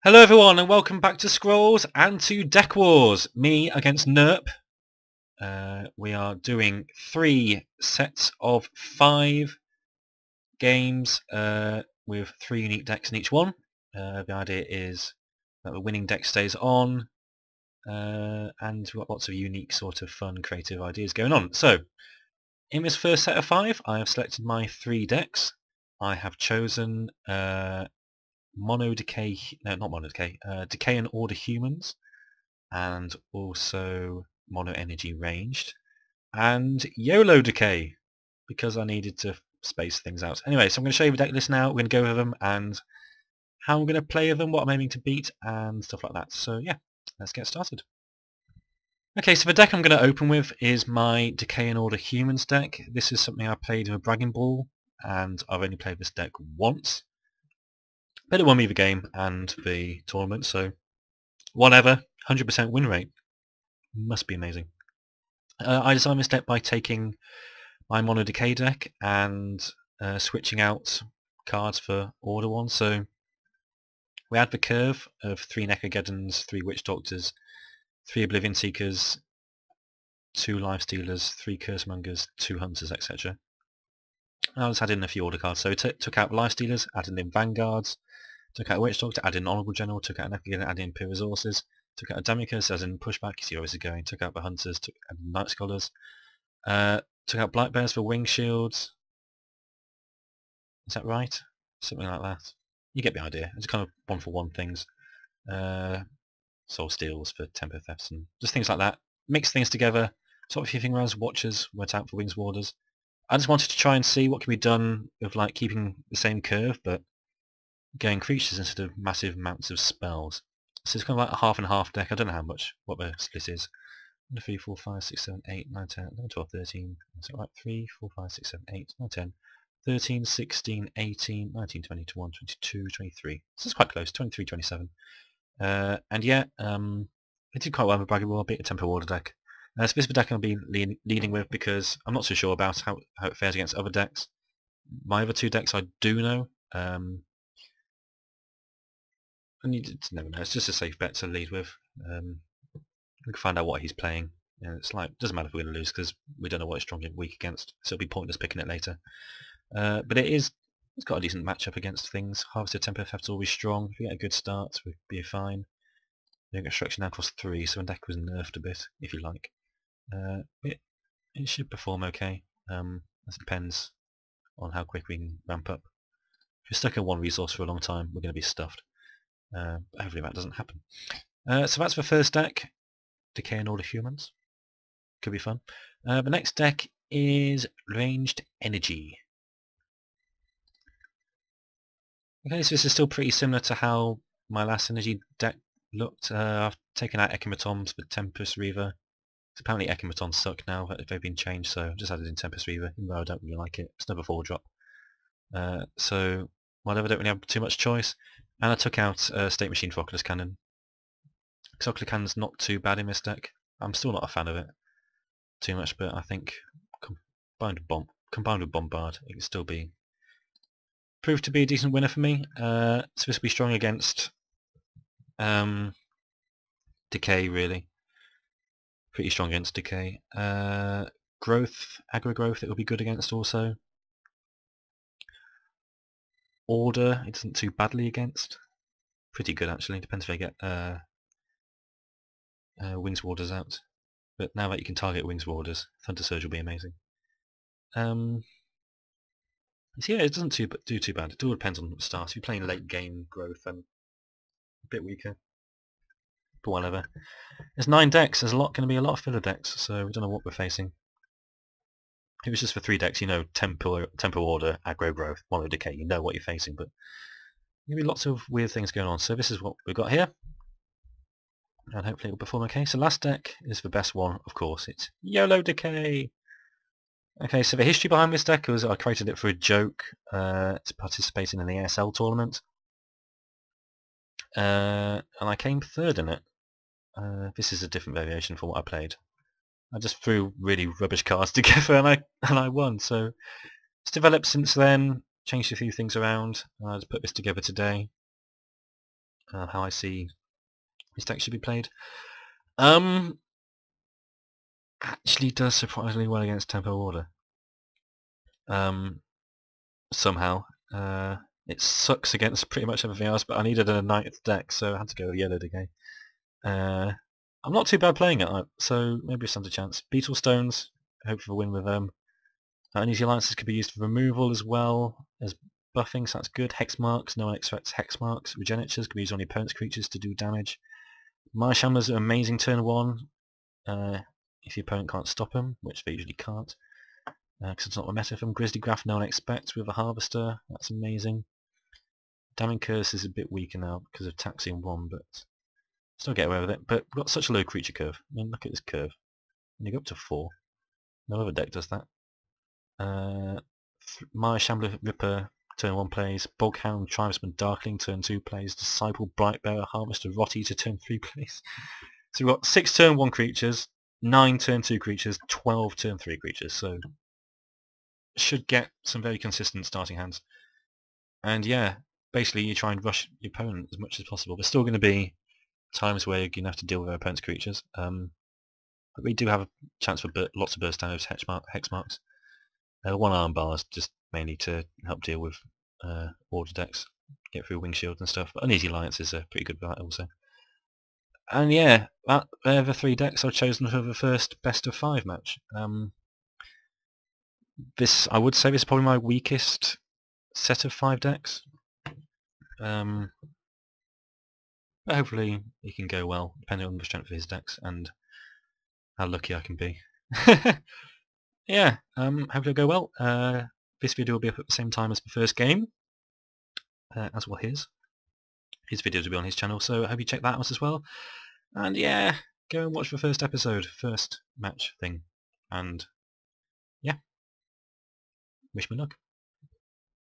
Hello everyone and welcome back to Scrolls and to Deck Wars. Me against Nerp. We are doing 3 sets of 5 games with 3 unique decks in each one. The idea is that the winning deck stays on and we've got lots of unique sort of fun creative ideas going on. So in this first set of 5 I have selected my 3 decks. I have chosen Decay and Order Humans, and also Mono Energy Ranged, and YOLO Decay, because I needed to space things out. Anyway, so I'm going to show you the deck list now. We're going to go over them and how I'm going to play them, what I'm aiming to beat, and stuff like that. So yeah, let's get started. Okay, so the deck I'm going to open with is my Decay and Order Humans deck. This is something I played in a Bragging Ball, and I've only played this deck once. But it won me the game and the tournament, so whatever. 100% win rate. Must be amazing. I designed this deck by taking my Mono Decay deck and switching out cards for Order ones. So we had the curve of 3 Nekogeddons, 3 Witch Doctors, 3 Oblivion Seekers, 2 Life Stealers, 3 Cursemongers, 2 Hunters, etc. I just added in a few Order cards. So we took out Life Stealers, added in Vanguards, took out a Witch Doctor, added in Honourable General, took out an Nekogeddon, added in Pure Resources, took out a Damicus as in pushback, you see where this is going, took out the Hunters, took out Night Scholars, took out Black Bears for Wing Shields. Is that right? Something like that. You get the idea. It's kind of 1-for-1 things. Soul Steals for Tempo Thefts and just things like that. Mix things together, sort of a few things around. Watchers went out for Wings Warders. I just wanted to try and see what can be done with like keeping the same curve, but going creatures instead of massive amounts of spells. So it's kind of like a half and half deck. I don't know what the split is. 1, 2, 3, 4, 5, 6, 7, 8, 9, 10, 11, 12, 13. Is that right? 3, 4, 5, 6, 7, 8, 9, 10, 13, 16, 18, 19, 20, 21, 22, 23. So it's quite close. 23, 27. And yeah, it did quite well with Bragging Ball. I beat a Tempo Order deck. So this is the deck I'll be leading with because I'm not so sure about how it fares against other decks. My other 2 decks I do know. And you just never know. It's just a safe bet to lead with. We can find out what he's playing. It's like doesn't matter if we're going to lose because we don't know what it's strong and weak against, so it'll be pointless picking it later. But it's got a decent matchup against things. Harvester Tempo Theft's always strong. If you get a good start, we'd be fine. You get Destruction now costs 3, so the deck was nerfed a bit, if you like. It should perform okay. It depends on how quick we can ramp up. If you're stuck in one resource for a long time, we're going to be stuffed. Hopefully that doesn't happen. So that's the first deck, Decay and Order Humans. Could be fun. The next deck is Ranged Energy. Okay, so this is still pretty similar to how my last Energy deck looked. I've taken out Echimatons with Tempest Reaver. Apparently Echimatons suck now, they've been changed, so I've just added in Tempest Reaver, even though I don't really like it. It's another 4-drop. So whatever, don't really have too much choice. And I took out State Machine for Oculus Cannon. Because Oculus Cannon's not too bad in this deck. I'm still not a fan of it too much, but I think combined with Bombard, it can still be proved to be a decent winner for me. So this will be strong against Decay, really. Pretty strong against Decay. Growth, Aggro Growth, it will be good against also. Order, it isn't too badly against. Pretty good actually, depends if I get Wings Warders out. But now that you can target Wings Warders, Thunder Surge will be amazing. So yeah, it doesn't do too bad. It all depends on the start. If you're playing late game Growth, then a bit weaker. But whatever. There's 9 decks, there's going to be a lot of filler decks, so we don't know what we're facing. If it was just for 3 decks, you know, Tempo Order, Aggro Growth, Mono Decay, you know what you're facing, but there'll be lots of weird things going on. So this is what we've got here, and hopefully it will perform okay. So last deck is the best one, of course. It's YOLO Decay. Okay, so the history behind this deck was I created it for a joke to participate in an ASL tournament, and I came 3rd in it. This is a different variation from what I played. I just threw really rubbish cards together and I won. So it's developed since then, changed a few things around, and I just put this together today. how I see his deck should be played. Actually does surprisingly well against Tempo Order. Somehow. It sucks against pretty much everything else, but I needed a ninth deck, so I had to go with Yellow Decay. I'm not too bad playing it, so maybe stand a chance. Beetle Stones, hope for a win with them. Uneasy Alliances could be used for removal as well as buffing, so that's good. Hex Marks, no one expects Hex Marks. Regenitures can be used on your opponent's creatures to do damage. Marshamblers are amazing turn 1, if your opponent can't stop them, which they usually can't, because it's not a meta for them. Grizzly Graph, no one expects with a Harvester, that's amazing. Damning Curse is a bit weaker now because of Taxion 1, but still get away with it. But we've got such a low creature curve. I mean, look at this curve. And you go up to 4. No other deck does that. Maya Shambler Ripper, turn 1 plays. Boghound Tribesman Darkling, turn 2 plays. Disciple Brightbearer Harvester Roteater, turn 3 plays. So we've got 6 turn 1 creatures, 9 turn 2 creatures, 12 turn 3 creatures. So should get some very consistent starting hands. And yeah, basically you try and rush your opponent as much as possible. There's still going to be times where you're going to have to deal with our opponent's creatures. But we do have a chance for lots of burst damage, hex marks. 1 arm bars just mainly to help deal with order decks, get through wing shield and stuff. But Uneasy Alliances are pretty good for that also. And yeah, they're the 3 decks I've chosen for the first best of 5 match. I would say this is probably my weakest set of 5 decks. But hopefully it can go well, depending on the strength of his decks and how lucky I can be. Yeah, hopefully it'll go well. This video will be up at the same time as the first game, as well his. His videos will be on his channel, so I hope you check that out as well. And yeah, go and watch the first episode, first match thing. And yeah, wish me luck.